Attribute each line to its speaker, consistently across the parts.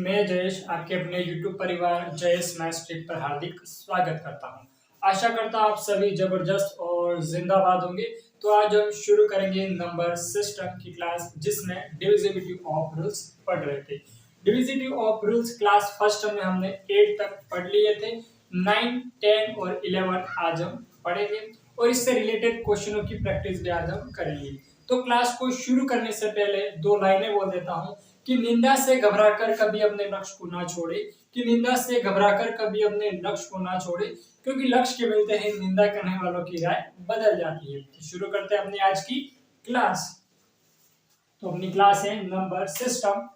Speaker 1: मैं जयेश आपके अपने YouTube परिवार जयेश मैथ्स ट्रिक पर हार्दिक स्वागत करता हूं। आशा करता हूं आप सभी जबरदस्त और जिंदाबाद होंगे। तो आज हम शुरू करेंगे नंबर सिस्टम की क्लास, जिसमें डिविजिबिलिटी ऑफ रूल्स पढ़ रहे थे। Divisibility of rules class first में हमने 8 तक पढ़ लिए थे। 9, 10 और 11 आज हम पढ़ेंगे और इससे रिलेटेड क्वेश्चनों की प्रैक्टिस भी आज हम करेंगे। तो क्लास को शुरू करने से पहले दो लाइनें बोल देता हूं कि निंदा से घबराकर कभी अपने लक्ष्य को ना छोड़े, कि निंदा से घबराकर कभी अपने लक्ष्य को ना छोड़े, क्योंकि लक्ष्य के मिलते ही निंदा करने वालों की राय बदल जाती है। तो शुरू करते हैं अपनी आज की क्लास। तो अपनी क्लास है number system.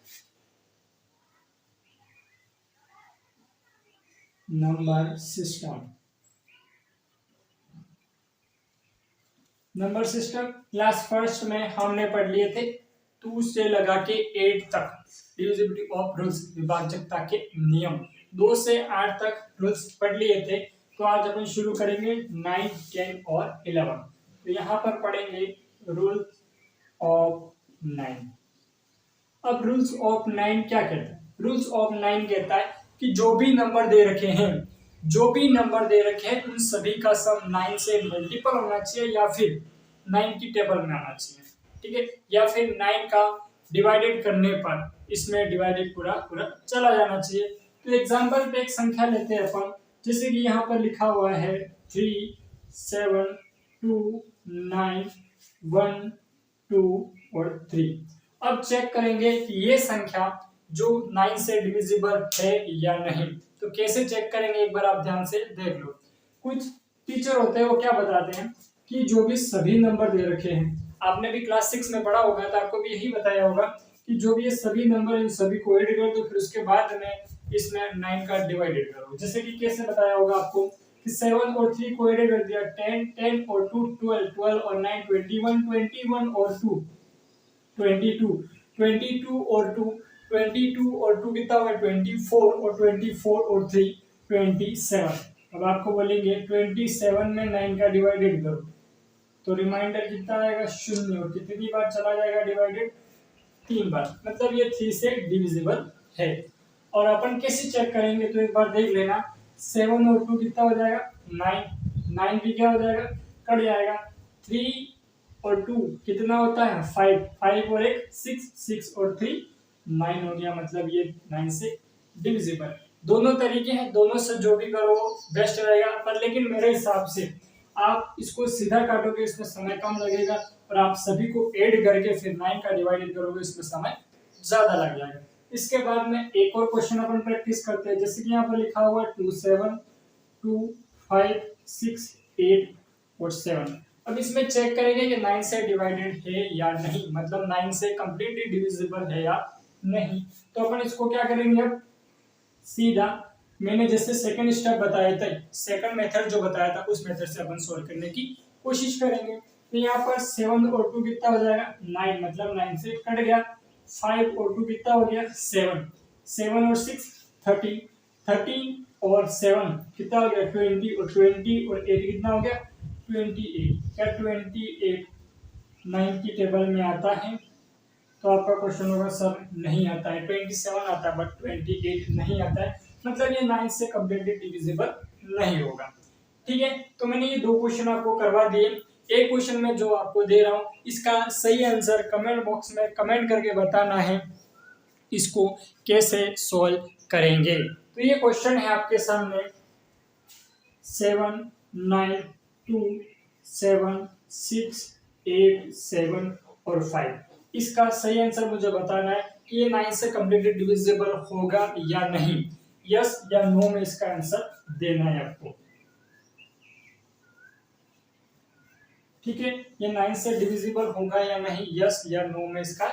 Speaker 1: Number system class first में हमने पढ़ लिए थे 2 से लगा के 8 तक डिविजिबिलिटी ऑफ रूल्स, विभाजकता के नियम। 2 से 8 तक रूल्स पढ़ लिए थे। तो आज अपन शुरू करेंगे 9, 10 और 11। तो यहाँ पर पढ़ेंगे रूल ऑफ 9। अब रूल्स ऑफ 9 क्या कहता है? रूल्स ऑफ 9 कहता है कि जो भी नंबर दे रखे हैं उन सभी का सम 9 से मल्टीपल होना चाहिए, या फिर 9 की टेबल में आना चाहिए, ठीक है, या फिर 9 का डिवाइडेड करने पर इसमें डिवाइडेड पूरा चला जाना चाहिए। तो एग्जांपल पे एक संख्या लेते हैं अपन, जैसे कि यहाँ पर लिखा हुआ है 3, 7, 2, 9, 1, 2 और 3। अब चेक करेंगे कि ये संख्या जो 9 से डिविजिबल है या नहीं। तो कैसे चेक करेंगे, एक बार आप ध्यान से देख लो। कुछ टीचर होते हैं वो क्या बताते हैं कि जो भी सभी नंबर दे रखे हैं, आपने भी क्लास 6 में पढ़ा होगा तो आपको भी यही बताया होगा कि जो भी ये सभी नंबर, इन सभी को ऐड कर दो, फिर उसके बाद में इसमें 9 का डिवाइडेड करो। जैसे कि कैसे बताया होगा आपको कि 7 और 3 को ऐड कर दिया, 10, 10 और 2 12, 12 और 9 21, 21 और 2 22, 22 और 2 22 और 2 कितना होगा 24 और 24 और 3 27। अब आपको बोलेंगे 27 में 9 का डिवाइडेड करो, तो रिमाइंडर कितना आएगा 0, और कितनी बार चला जाएगा डिवाइडेड 3 बार, मतलब ये 3 से डिविजिबल है। और अपन कैसे चेक करेंगे, तो एक बार देख लेना, 7 और 2 कितना हो जाएगा 9, 9 भी क्या हो जाएगा कट जाएगा, 3 और 2 कितना होता है 5, 5 और 1 6, 6 और 3 9 हो गया, मतलब ये 9 से डिविजिबल। दोनों तरीके हैं, दोनों से जो भी करो बेस्ट रहेगा, पर लेकिन मेरे हिसाब से आप इसको सीधा काटोगे इसमें समय कम लगेगा, और आप सभी को ऐड करके फिर 9 का डिवाइडेड करोगे इसमें समय ज्यादा लग जाएगा। इसके बाद में एक और क्वेश्चन अपन प्रैक्टिस करते हैं, जैसे कि यहाँ पर लिखा हुआ है 2, 7, 2, 5, 6, 8 और 7। अब इसमें चेक करेंगे कि 9 से डिवाइडेड है या नहीं, मतलब 9 से कंप्लीटली डिविजिबल है या नहीं। तो अपन इसको क्या करेंगे, अब सीधा मैंने जैसे सेकंड स्टेप बताया था, सेकंड मेथड जो बताया था उस मेथड से अपन सोल्व करने की कोशिश करेंगे। तो यहाँ पर 7 और 2 कितना हो जाएगा 9, मतलब 9 से कट गया। 5 और 2 कितना हो गया 7, 7 और 6 13, 13 और 7 कितना हो गया 20, और 20 और 8 कितना हो गया 28। क्या 28 9 की टेबल में आता है? तो आपका क्वेश्चन होगा सर नहीं आता है, 27 आता है बट 28 नहीं आता है, मतलब ये 9 से कंप्लीटली डिविजिबल नहीं होगा। ठीक है, तो मैंने ये दो क्वेश्चन आपको करवा दिए। एक क्वेश्चन में जो आपको दे रहा हूं इसका सही आंसर कमेंट बॉक्स में कमेंट करके बताना है, इसको कैसे सॉल्व करेंगे। तो ये क्वेश्चन है आपके सामने 7, 9, 2, 7, 6, 8, 7 और 5। इसका सही आंसर मुझे बताना है कि ये 9 से कंप्लीटली डिविजिबल होगा या नहीं। यस या नो में इसका आंसर देना है आपको। ठीक है, ये 9 से डिविजिबल होगा या नहीं, यस या नो में इसका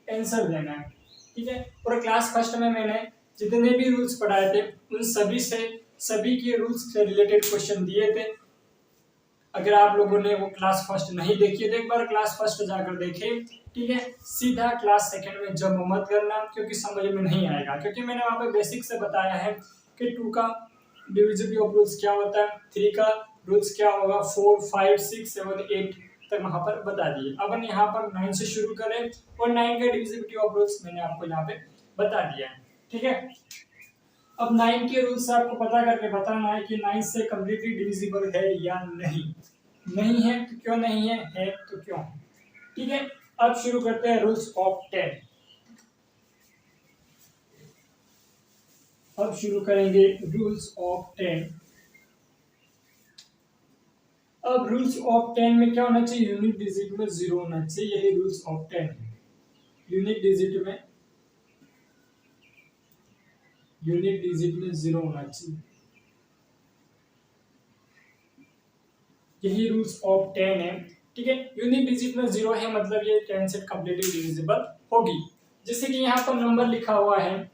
Speaker 1: आंसर देना है। ठीक है, और क्लास फर्स्ट में मैंने जितने भी रूल्स पढ़ाए थे उन सभी के रूल्स से रिलेटेड क्वेश्चन दिए थे। अगर आप लोगों ने वो क्लास फर्स्ट नहीं देखी है तो एक बार क्लास फर्स्ट जाकर देखें। ठीक है, सीधा क्लास सेकंड में जंप मत करना, क्योंकि समझ में नहीं आएगा, क्योंकि मैंने वहां पे बेसिक से बताया है कि 2 का डिविजिबिलिटी ऑफ रूल्स क्या होता है, 3 का रूल्स क्या होगा, 4, 5, 6, 7, 8 तक वहां पर बता दिए। अब हम यहाँ पर 9 से शुरू करें और 9 का डिविजिबिलिटी ऑफ रूल्स मैंने आपको यहाँ पे बता दिया है। ठीक है। अब 9 के रूल से आपको पता करके बताना है कि 9 से कम्प्लीटली डिविजिबल है या नहीं। नहीं है तो क्यों नहीं है तो क्यों है। ठीक है, अब शुरू करते हैं रूल्स ऑफ 10। अब शुरू करेंगे रूल्स ऑफ 10। अब रूल्स ऑफ 10 में क्या होना चाहिए, यूनिट डिजिट में 0 होना चाहिए, यही रूल्स ऑफ 10 है। यूनिट डिजिट में 0 होना चाहिए, यही रूल्स ऑफ 10 है। ठीक है, यूनिट डिजिट में 0 है मतलब ये 10 से कंप्लीटली डिविजिबल होगी। जैसे कि यहाँ पर नंबर लिखा हुआ है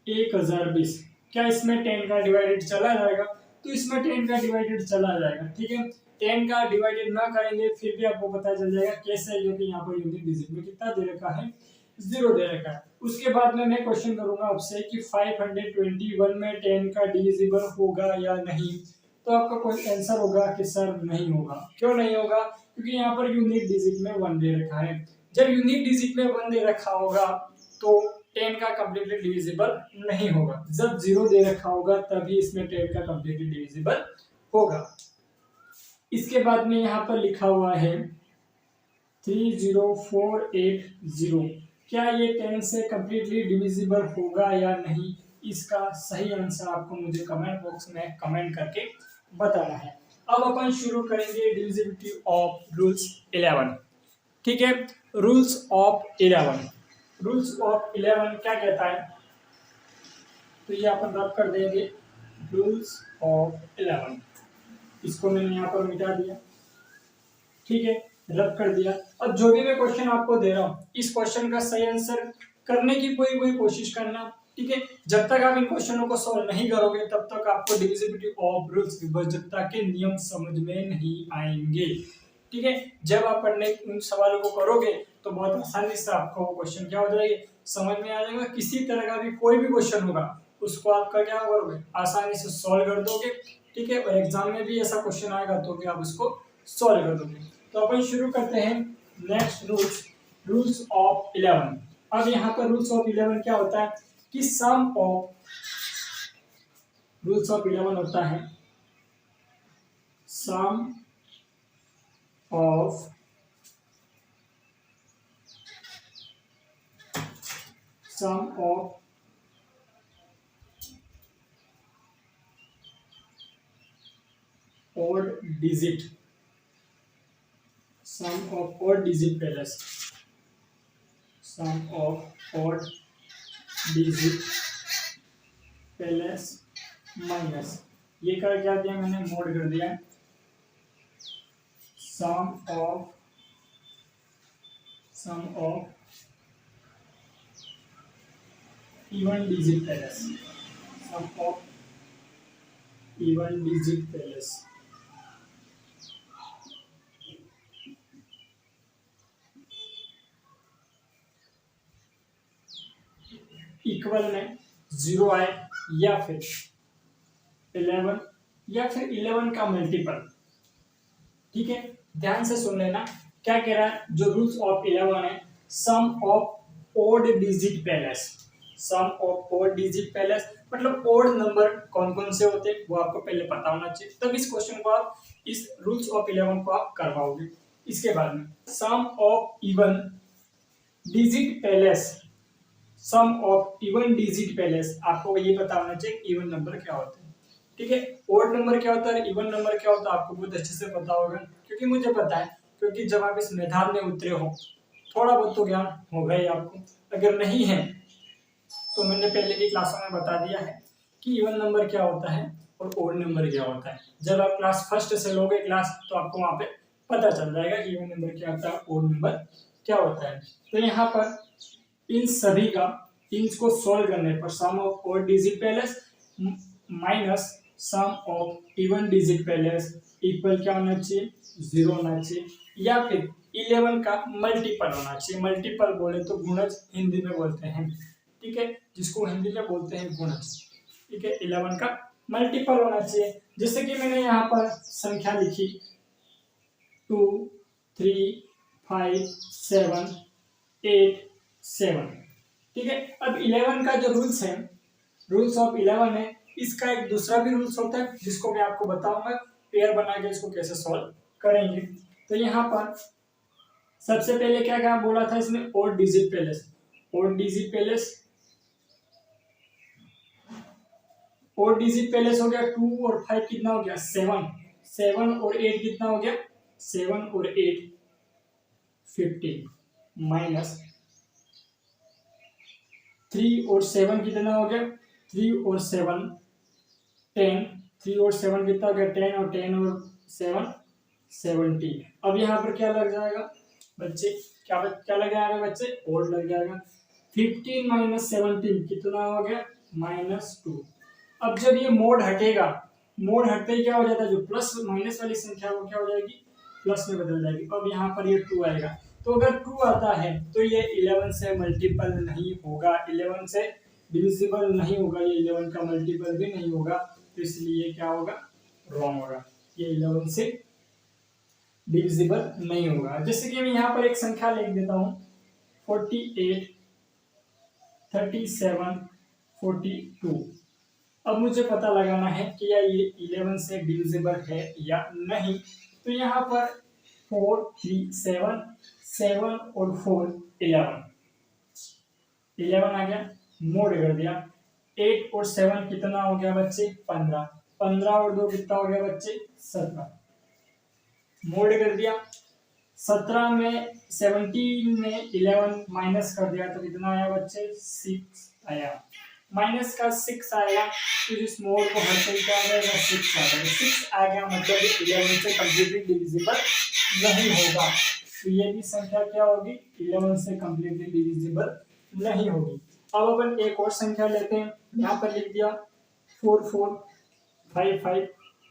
Speaker 1: 1020, क्या इसमें 10 का डिवाइडेड चला जाएगा, तो इसमें 10 का डिवाइडेड चला जाएगा। ठीक है, 10 का डिवाइडेड ना करेंगे फिर भी आपको पता चल जाएगा कैसे, क्योंकि यहाँ पर यूनिट डिजिट में कितना दे रखा है, 0 दे रखा है। उसके बाद में मैं क्वेश्चन करूंगा आपसे कि 521 में 10 का डिविजिबल होगा या नहीं, तो आपका कोई आंसर होगा कि सर नहीं होगा। क्यों नहीं होगा, क्योंकि यहाँ पर यूनिट डिजिट में 1 दे रखा है। जब यूनिट डिजिट में 1 दे रखा होगा तो 10 का कंप्लीटली डिविजिबल नहीं होगा। जब 0 दे रखा होगा तभी इसमें 10 का कंप्लीटली डिविजिबल होगा। इसके बाद में यहाँ पर लिखा हुआ है 30480, क्या ये 10 से कंप्लीटली डिविजिबल होगा या नहीं, इसका सही आंसर आपको मुझे कमेंट बॉक्स में कमेंट करके बताना है। अब अपन शुरू करेंगे डिविजिबिलिटी ऑफ रूल्स 11। ठीक है, रूल्स ऑफ 11, रूल्स ऑफ 11 क्या कहता है, तो ये अपन रब कर देंगे रूल्स ऑफ 11, इसको मैंने यहाँ पर मिटा दिया। ठीक है, रब कर दिया। अब जो भी मैं क्वेश्चन आपको दे रहा हूँ इस क्वेश्चन का सही आंसर करने की पूरी कोशिश करना। ठीक है, जब तक आप इन क्वेश्चनों को सॉल्व नहीं करोगे तब तक आपको डिविजिबिलिटी ऑफ रूल्स विभाज्यता के नियम समझ में नहीं आएंगे। ठीक है, जब आप पढ़ने उन सवालों को करोगे तो बहुत आसानी से आपको वो क्वेश्चन क्या हो जाएगा, समझ में आ जाएगा। किसी तरह का भी कोई भी क्वेश्चन होगा उसको आपका क्या करोगे, आसानी से सॉल्व कर दोगे। ठीक है, और एग्जाम में भी ऐसा क्वेश्चन आएगा तो भी आप उसको सॉल्व कर दोगे। तो अपन शुरू करते हैं नेक्स्ट रूल्स ऑफ 11। अब यहाँ पर रूल्स ऑफ 11 क्या होता है कि सम ऑफ, रूल्स ऑफ 11 होता है sum of odd digit, sum of odd digit plus sum of odd digit plus minus, ये कर क्या दिया मैंने, मोड कर दिया sum of even digit plus sum of even digit plus equal में 0 आए या फिर 11 या फिर 11 का मल्टीपल। ठीक है, ध्यान से सुन लेना क्या कह रहा है, जो रूल्स ऑफ 11 है sum of odd digit plus, sum of odd digit plus मतलब ओड नंबर कौन कौन से होते हैं वो आपको पहले पता होना चाहिए, तब इस क्वेश्चन को आप, इस रूल्स ऑफ 11 को आप कर पाओगे। इसके बाद में sum of even digit plus, sum of even digit plus, आपको ये पता होना चाहिए इवन नंबर क्या होता है। ठीक है, ओड नंबर क्या होता है, इवन नंबर क्या होता है आपको बहुत अच्छे से पता होगा, क्योंकि मुझे पता है, क्योंकि जब आप इस मैदान में उतरे हो थोड़ा बहुत तो ज्ञान होगा ही आपको। अगर नहीं है तो मैंने पहले की क्लासों में बता दिया है कि इवन नंबर क्या होता है और ओड नंबर क्या होता है। जब आप क्लास फर्स्ट से लोगे क्लास तो आपको वहां पे पता चल जाएगा कि इवन नंबर क्या होता है, ओड नंबर क्या होता है। तो यहाँ पर इन सभी का, इनको सोल्व करने पर sum of odd digit plus minus sum of even digit plus equal क्या होना चाहिए, 0 होना चाहिए, या फिर 11 का मल्टीपल होना चाहिए। मल्टीपल बोले तो गुणज हिंदी में बोलते हैं। ठीक है, जिसको हिंदी में बोलते हैं गुणज। ठीक है, 11 का मल्टीपल होना चाहिए। जैसे कि मैंने यहाँ पर संख्या लिखी 2 3 5 7 8 7। ठीक है, अब 11 का जो रूल्स है, रूल्स ऑफ 11 है, इसका एक दूसरा भी रूल्स होता है जिसको मैं आपको बताऊंगा पेयर बना के इसको कैसे सॉल्व करेंगे। तो यहाँ पर सबसे पहले क्या क्या बोला था इसमें, odd digit places. Odd digit places, odd digit places हो गया 2 और 5 कितना हो गया 7, 7 और 8 कितना हो गया 7 और 8 15 माइनस 3 और 7 कितना हो गया 3 और 7 10, 3 और 7 कितना हो गया 10 और 10 और 7 17। अब यहाँ पर क्या लग जाएगा बच्चे, क्या लग जाएगा बच्चे, ओड लग जाएगा। 15 माइनस 17 कितना हो गया -2। अब जब ये मोड हटेगा, मोड हटते ही क्या हो जाता है, जो प्लस माइनस वाली संख्या वो क्या हो जाएगी प्लस में बदल जाएगी। अब यहाँ पर ये 2 आएगा, तो अगर 2 आता है तो ये 11 से मल्टीपल नहीं होगा, 11 से डिविजिबल नहीं होगा, ये 11 का मल्टीपल भी नहीं होगा, तो इसलिए क्या होगा रॉन्ग होगा, ये 11 से डिविजिबल नहीं होगा। जैसे कि मैं यहाँ पर एक संख्या लिख देता हूँ 48 37 42। अब मुझे पता लगाना है कि या ये 11 से डिविजिबल है या नहीं। तो यहाँ पर 4 3 7 7 और 4 11 आ गया, मोड कर दिया। 8 और 7 कितना हो गया बच्चे 15, 15 और 2 कितना हो गया बच्चे 17, मोड कर दिया। 17 में 17 में 11 माइनस कर दिया तो कितना आया बच्चे 6 आया, माइनस का 6 आएगा, तो इस मोड को हर कोई क्या आ जाएगा 6 आ जाएगा, 6 आ गया मतलब 11 से कम्प्लीटली डिविजिबल नहीं होगा। तो ये भी संख्या क्या होगी 11 से कम्प्लीटली डिविजिबल नहीं होगी। अब अपन एक और संख्या लेते हैं, यहाँ पर लिख दिया 4 4 5 5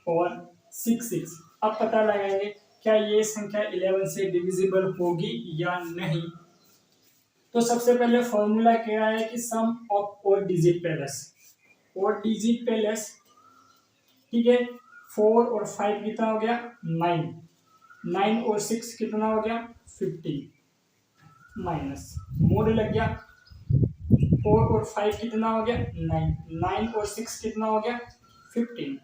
Speaker 1: और 6 6। अब पता लगाएंगे क्या ये संख्या 11 से डिविजिबल होगी या नहीं। तो सबसे पहले फॉर्मूला क्या है कि sum of odd digit places, odd digit places, ठीक है। 4 और 5 कितना हो गया 9, 9 और 6 कितना हो गया 15 माइनस मोड लग गया। 4 और 5 कितना हो गया 9, 9 और 6 कितना हो गया 15,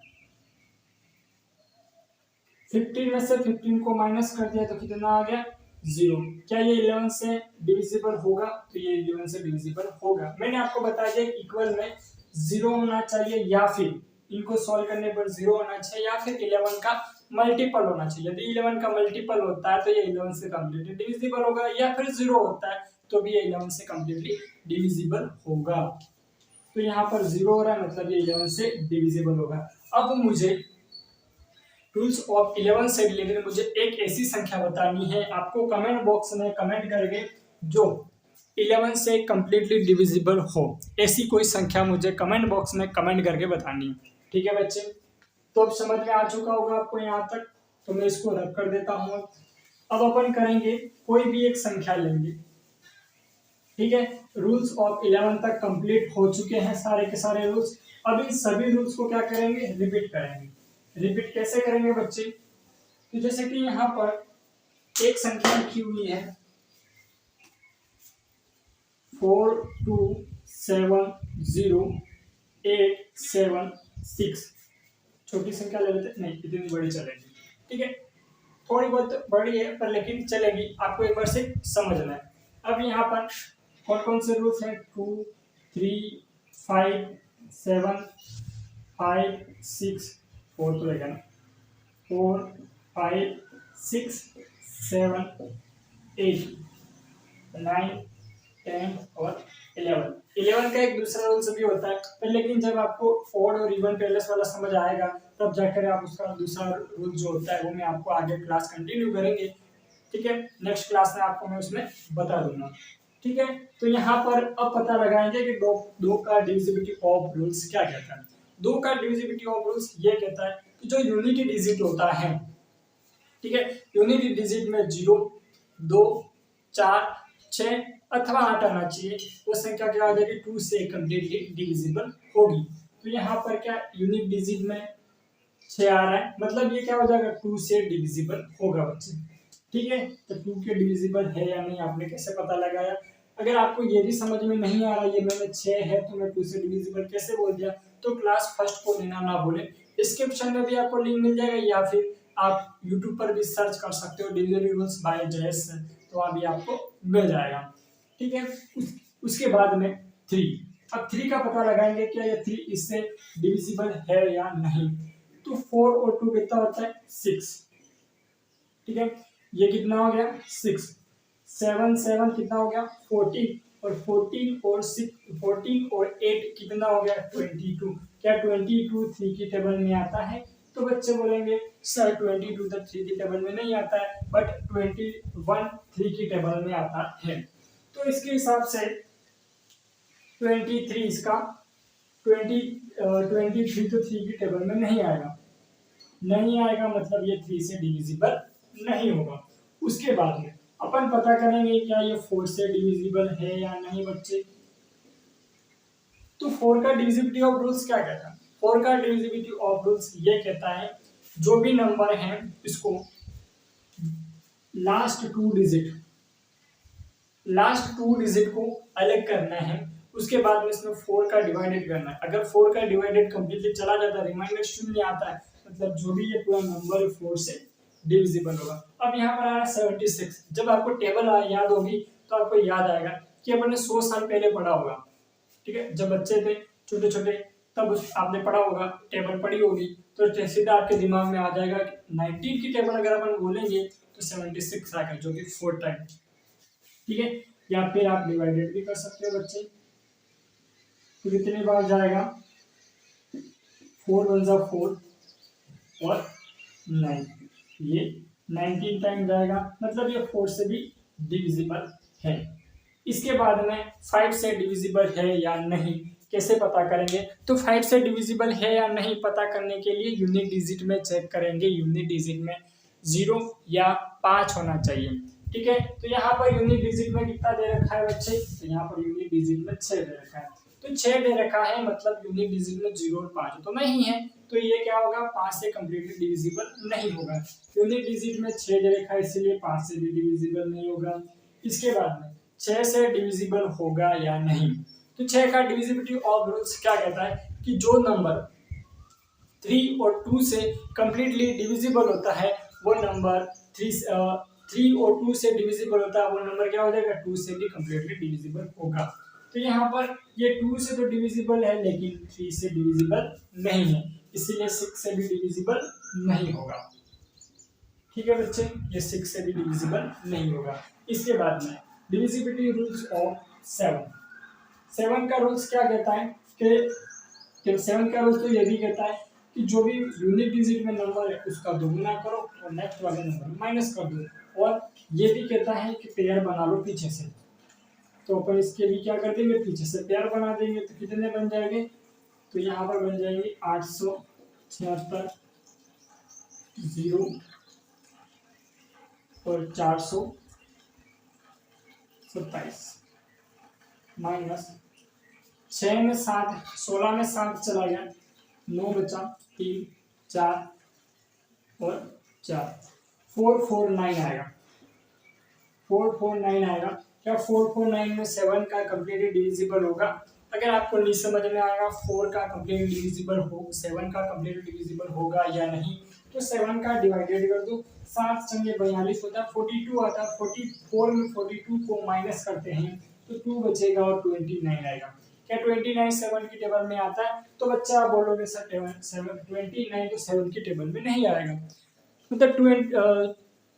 Speaker 1: 15 में से 15 को माइनस कर दिया तो कितना आ गया 0। क्या ये 11 से डिविजिबल होगा, तो ये 11 से डिविजिबल होगा। मैंने आपको बताया कि इक्वल में 0 होना चाहिए या फिर इनको सॉल्व करने पर 0 होना चाहिए या फिर 11 का मल्टीपल होना चाहिए। यदि 11 का मल्टीपल होता है तो ये 11 से कम्प्लीटली डिविजिबल होगा, या फिर 0 होता है तो भी ये 11 से कम्प्लीटली डिविजिबल होगा। तो यहाँ पर 0 हो रहा है मतलब ये 11 से डिविजिबल होगा। अब मुझे रूल्स ऑफ 11 से रिलेटेड मुझे एक ऐसी संख्या बतानी है, आपको कमेंट बॉक्स में कमेंट करके जो 11 से कम्प्लीटली डिविजिबल हो, ऐसी कोई संख्या मुझे कमेंट बॉक्स में कमेंट करके बतानी है। ठीक है बच्चे, तो अब समझ में आ चुका होगा आपको यहाँ तक, तो मैं इसको रख कर देता हूँ। अब अपन करेंगे कोई भी एक संख्या लेंगे, ठीक है। रूल्स ऑफ 11 तक कंप्लीट हो चुके हैं सारे के सारे रूल्स। अब इन सभी रूल्स को क्या करेंगे रिपीट करेंगे। रिपीट कैसे करेंगे बच्चे, तो जैसे कि यहाँ पर एक संख्या लिखी हुई है 4 2 7 0 8 7 6, छोटी संख्या ले लेते नहीं, इतनी बड़ी चलेगी, ठीक है। थोड़ी बहुत बड़ी है पर लेकिन चलेगी, आपको एक बार से समझना है। अब यहाँ पर कौन कौन से रूल्स हैं 2 3 5 7 5 6, 4 तो रहेगा ना, 4 5 6 7 8 9 10 और 11 का एक दूसरा रूल्स भी होता है, पर लेकिन जब आपको ओड और इवन पैलेस वाला समझ आएगा तब जाकर आप उसका दूसरा रूल जो होता है वो मैं आपको आगे क्लास कंटिन्यू करेंगे, ठीक है। नेक्स्ट क्लास में आपको मैं उसमें बता दूंगा, ठीक है। तो यहाँ पर अब पता लगाएंगे कि दो का डिविजिबिलिटी ऑफ रूल्स क्या कहता है। 2 का डिविजिबिलिटी ऑफ रूल्स ये कहता है कि जो यूनिटी डिजिट होता है, ठीक है, यूनिटी डिजिट में 0 2 4 6 अथवा 8 आना चाहिए, वो संख्या क्या आ जाएगी 2 से कम्प्लीटली डिविजिबल होगी। तो यहाँ पर क्या यूनिट डिजिट में 6 आ रहा है, मतलब ये क्या हो जाएगा 2 से डिविजिबल होगा बच्चे, ठीक है। तो 2 के डिविजिबल है या नहीं आपने कैसे पता लगाया, अगर आपको ये भी समझ में नहीं आ रहा, ये मैंने 6 है तो मैं 2 से डिविजिबल कैसे बोल दिया, तो क्लास फर्स्ट को लेना ना भूलें। डिस्क्रिप्शन में भी आपको लिंक मिल जाएगा, या फिर आप यूट्यूब पर भी सर्च कर सकते हो डिविजन रूल्स बाय जयेश, तो अभी आपको मिल जाएगा। ठीक है, उसके बाद में 3। अब 3 का पता लगाएंगे, क्या ये 3 इससे डिविजिबल है या नहीं। तो 4 और 2 कितना होता है 6। ठीक है, ये कितना हो गया 6, 7 7 कितना हो गया 14, और 14 और 8 कितना हो गया 22। क्या 22 3 की टेबल में आता है, तो बच्चे बोलेंगे सर 22 तो 3 की टेबल में नहीं आता है, बट 21 3 की टेबल में आता है। तो इसके हिसाब से 23 इसका 23 तो 3 की टेबल में नहीं आएगा, मतलब ये 3 से डिविजिबल नहीं होगा। उसके बाद में अपन पता करेंगे क्या ये 4 से डिविजिबल है या नहीं बच्चे। तो 4 का डिविजिबिलिटी ऑफ रूल्स क्या कहता है, 4 का डिविजिबिलिटी ऑफ रूल्स ये कहता है जो भी नंबर है इसको लास्ट टू डिजिट को अलग करना है, उसके बाद में इसमें 4 का डिवाइडेड करना है। अगर 4 का डिवाइडेड कंप्लीटली चला जाता है, रिमाइंडर शून्य आता है, मतलब जो भी ये पूरा नंबर 4 से डिविजिबल होगा। अब यहाँ पर आ रहा है 76। जब आपको टेबल याद होगी तो आपको याद आएगा कि अपन ने 100 साल पहले पढ़ा होगा। ठीक है, जब बच्चे थे छोटे छोटे तब आपने पढ़ा होगा, टेबल पढ़ी होगी, तो सीधा आपके दिमाग में आ जाएगा कि 19 की टेबल अगर अपन बोलेंगे तो 76 आएगा, जो कि 4 टाइम। ठीक है, या फिर आप डिवाइडेड भी कर सकते हो बच्चे। तो कितने बार जाएगा 4 1 जा 4 और 9, ये 19 टाइम जाएगा, मतलब ये 4 से भी डिविजिबल है। इसके बाद में 5 से डिविजिबल है या नहीं कैसे पता करेंगे, तो 5 से डिविजिबल है या नहीं पता करने के लिए यूनिट डिजिट में चेक करेंगे। यूनिट डिजिट में 0 या 5 होना चाहिए। ठीक है, तो यहाँ पर यूनिट डिजिट में कितना दे रखा है बच्चे, तो यहाँ पर यूनिट डिजिट में 6 दे रखा है, तो 6 दे रखा है, मतलब यूनिट डिजिट में 0 और 5 तो नहीं है, तो ये क्या होगा 5 से कम्प्लीटली डिविजिबल नहीं होगा। यूनिट डिजिट में 6 दे रखा है, इसीलिए 5 से भी डिविजिबल नहीं होगा। इसके बाद में 6 से डिविजिबल होगा या नहीं, तो 6 का डिविजिबिलिटी ऑफ रूल्स क्या कहता है कि जो नंबर 3 और 2 से कम्प्लीटली डिविजिबल होता है वो नंबर 3 और 2 से डिविजिबल होता है वो नंबर क्या हो जाएगा 2 से भी कम्प्लीटली डिविजिबल होगा। तो यहाँ पर ये 2 से तो डिविजिबल है लेकिन 3 से डिविजिबल नहीं है, इसीलिए 6 से भी डिविजिबल नहीं होगा। ठीक है बच्चे, ये 6 से भी डिविजिबल नहीं होगा। इसके बाद में डिविजिबिलिटी रूल्स ऑफ 7 का रूल्स क्या कहता है कि 7 का रूल्स तो ये भी कहता है कि जो भी यूनिट डिजिट में नंबर है उसका दोगुना करो और नेक्स्ट वाले नंबर माइनस कर दो, और ये भी कहता है कि पेयर बना लो पीछे से। तो अपन इसके लिए क्या कर देंगे, पीछे से पेयर बना देंगे, तो कितने बन जाएंगे, तो यहाँ पर बन जाएंगे 876 0 और 427 माइनस 6 में 7, 16 में 7 चला गया, 9 बचा, 3 4 और 4, 449 आएगा, 449 आएगा। क्या 449 में 7 का कम्प्लीटली डिविजिबल होगा। अगर आपको नहीं समझ में आएगा 4 का कम्प्लीटली डिविजिबल हो 7 का कम्प्लीटली डिविजिबल होगा या नहीं, तो 7 का डिवाइडेड कर दो, 7 संगे 42 होता है, 42 आता है, 44 में 42 को माइनस करते हैं तो 2 बचेगा और 29 आएगा। क्या 29 7 की टेबल में आता है, तो बच्चा आप बोलोगे सर 29 तो 7 की टेबल में नहीं आएगा, मतलब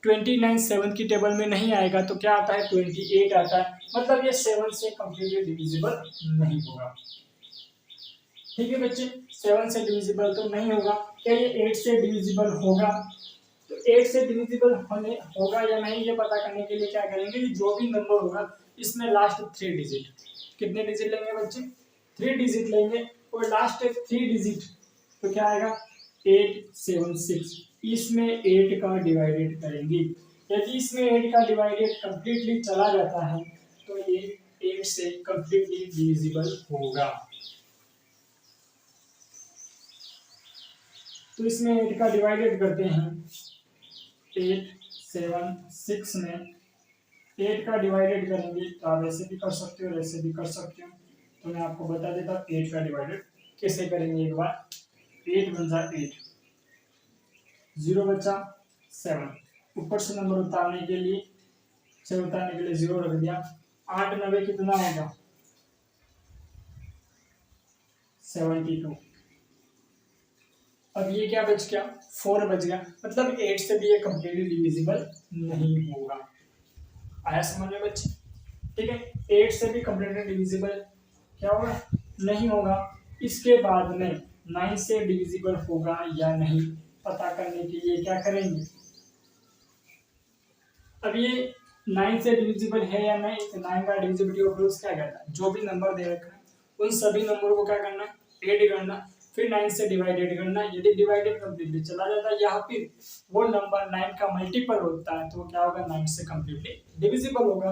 Speaker 1: 29 7 की टेबल में नहीं आएगा, तो क्या आता है 28 आता है, मतलब ये 7 से कम्प्लीटली डिविजिबल नहीं होगा। ठीक है बच्चे, 7 से डिविजिबल तो नहीं होगा। क्या ये 8 से डिविजिबल होगा, तो 8 से डिविजिबल होगा या नहीं ये पता करने के लिए क्या करेंगे, जो भी नंबर होगा इसमें लास्ट 3 डिजिट, कितने डिजिट लेंगे बच्चे 3 डिजिट लेंगे, और लास्ट 3 डिजिट तो क्या आएगा 876, इसमें 8 का डिवाइडेड करेंगे। यदि इसमें 8 का डिवाइडेड कंप्लीटली चला जाता है तो ये 8 से कंप्लीटली डिविजिबल होगा। तो इसमें 8 का डिवाइडेड करते हैं, 8 7 6 में 8 का डिवाइडेड करेंगे तो आप ऐसे भी कर सकते हो और ऐसे भी कर सकते हो, तो मैं आपको बता देता हूँ 8 का डिवाइडेड कैसे करेंगे। एक बार 8 बन जा 8, 0 बचा 7, ऊपर से नंबर उतारने के लिए 6 उतारने के लिए 0 रख दिया। 8 9 कितना होगा 72। अब ये क्या बच गया 4 बच गया, मतलब 8 से भी ये कम्प्लीटली डिविजिबल नहीं होगा। आया समझ में बच्चे? ठीक है, 8 से भी कम्प्लीटली डिविजिबल क्या होगा नहीं होगा। इसके बाद में 9 से डिविजिबल होगा या नहीं पता करने के लिए क्या करेंगे, अब ये 9 से डिविजिबल है या नहीं, तो 9 का डिविजिबिलिटी ऑफ रूल्स क्या कहता है, जो भी नंबर दे रखा है उन सभी नंबरों को क्या करना ऐड करना, फिर 9 से डिवाइडेड करना। यदि डिवाइडेड कम्प्लीटली चला जाता है या फिर वो नंबर 9 का मल्टीपल होता है तो क्या होगा 9 से कम्प्लीटली डिविजिबल होगा।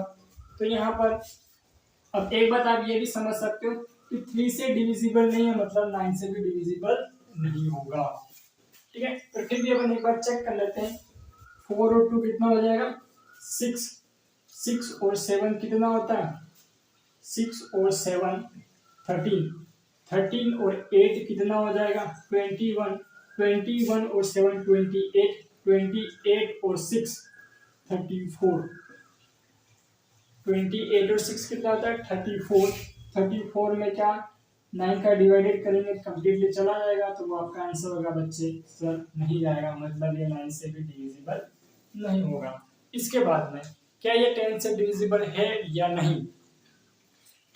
Speaker 1: तो यहाँ पर अब एक बात आप ये भी समझ सकते हो कि 3 से डिविजिबल नहीं है मतलब 9 से भी डिविजिबल नहीं होगा। ठीक है, तो फिर भी अपन एक बार चेक कर लेते हैं। 4 और 2 कितना हो जाएगा 6, 6 और 7 कितना होता है 6 और 7 13, 13 और 8 कितना हो जाएगा 21, 21 और 7 28, 28 और 6 34, 28 और 6 कितना होता है 34, 34 में क्या 9 का डिवाइडेड करेंगे कंप्लीटली चला जाएगा, तो वो आपका आंसर होगा बच्चे सर नहीं जाएगा, मतलब ये 9 से भी डिविजिबल नहीं होगा। इसके बाद में क्या ये 10 से डिविजिबल है या नहीं,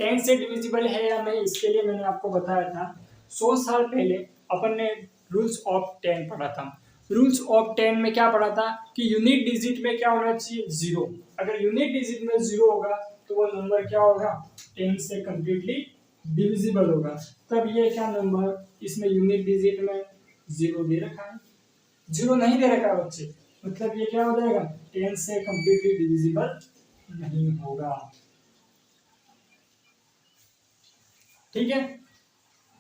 Speaker 1: 10 से डिविजिबल है या नहीं इसके लिए मैंने आपको बताया था 100 साल पहले अपन ने रूल्स ऑफ 10 पढ़ा था। रूल्स ऑफ 10 में क्या पढ़ा था कि यूनिट डिजिट में क्या होना चाहिए 0, अगर यूनिट डिजिट में 0 होगा तो वो नंबर क्या होगा 10 से कंप्लीटली डिविजिबल होगा। तब ये क्या नंबर इसमें यूनिट डिजिट में 0 दे रखा है, 0 नहीं दे रखा है बच्चे, मतलब ये क्या हो जाएगा 10 से कंप्लीटली डिविजिबल नहीं होगा। ठीक है,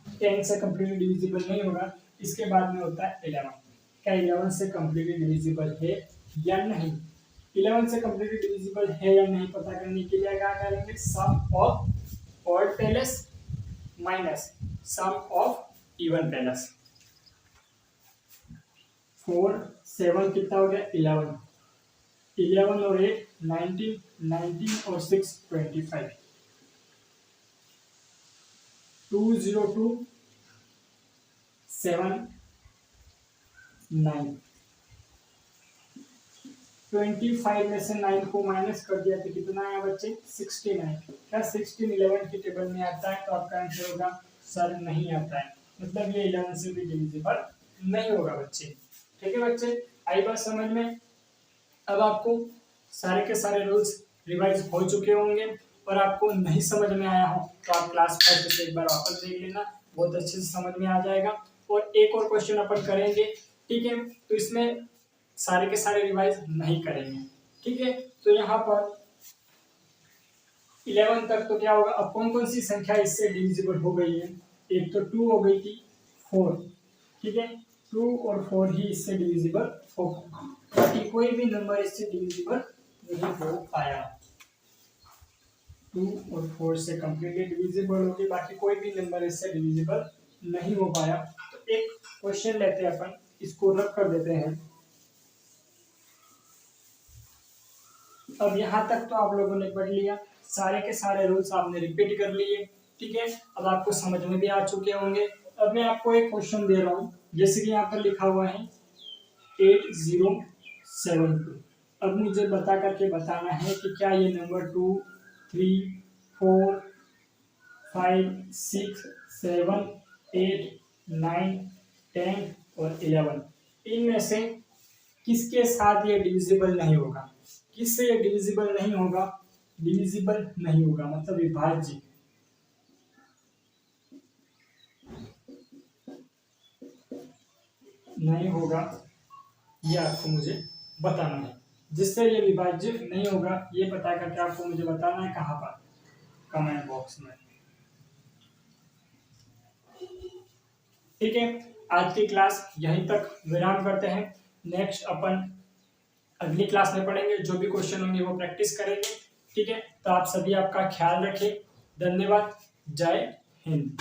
Speaker 1: 10 से कंप्लीटली डिविजिबल नहीं होगा। इसके बाद में होता है 11, क्या 11 से कंप्लीटली डिविजिबल है या नहीं, 11 से कंप्लीटली डिविजिबल है या नहीं पता करने के लिए क्या करेंगे sum of odd places minus sum of even places. 4 7 कितना हो गया 11, 11 और 8 19, 19 और 6 25, 202 7 9, 25 में से 9 को माइनस कर दिया तो कितना आया बच्चे 69। क्या 16 11 की टेबल में आता है, तो आपका आंसर होगा सर नहीं आता है, मतलब ये 11 से भी डिविजिबल नहीं होगा बच्चे। ठीक है बच्चे, आई बात समझ में। अब आपको सारे के सारे रूल्स रिवाइज हो चुके होंगे और आपको नहीं समझ में आया हो तो आप क्लास फर्स्ट से एक बार वापस देख लेना, बहुत अच्छे से समझ में आ जाएगा। और एक और क्वेश्चन अपन करेंगे, ठीक है, तो इसमें सारे के सारे रिवाइज नहीं करेंगे। ठीक है, तो यहाँ पर 11 तक तो क्या होगा, अब कौन कौन सी संख्या इससे डिविजिबल हो गई है, एक तो 2 हो गई थी 4, ठीक है 2 और 4 ही इससे डिविजिबल हो, बाकी कोई भी नंबर इससे डिविजिबल नहीं हो पाया। 2 और 4 से कंप्लीटली डिविजिबल होगी, बाकी कोई भी नंबर इससे डिविजिबल नहीं हो पाया। तो एक क्वेश्चन लेते हैं अपन, इसको रख कर देते हैं। अब यहाँ तक तो आप लोगों ने पढ़ लिया, सारे के सारे रूल्स आपने रिपीट कर लिए। ठीक है, अब आपको समझ में भी आ चुके होंगे। अब मैं आपको एक क्वेश्चन दे रहा हूँ, जैसे कि यहाँ पर लिखा हुआ है 8072। अब मुझे बता करके बताना है कि क्या ये नंबर 2 3 4 5 6 7 8 9 10 और 11 इनमें से किसके साथ ये डिविजिबल नहीं होगा, किससे ये डिविजिबल नहीं होगा, डिविजिबल नहीं होगा मतलब विभाज्य नहीं होगा, ये आपको मुझे बताना है। जिससे ये विभाज्य नहीं होगा ये पता करके आपको मुझे बताना है कहाँ पर, कमेंट बॉक्स में। ठीक है, आज की क्लास यहीं तक विराम करते हैं। नेक्स्ट अपन अगली क्लास में पढ़ेंगे, जो भी क्वेश्चन होंगे वो प्रैक्टिस करेंगे। ठीक है, तो आप सभी आपका ख्याल रखें। धन्यवाद। जय हिंद।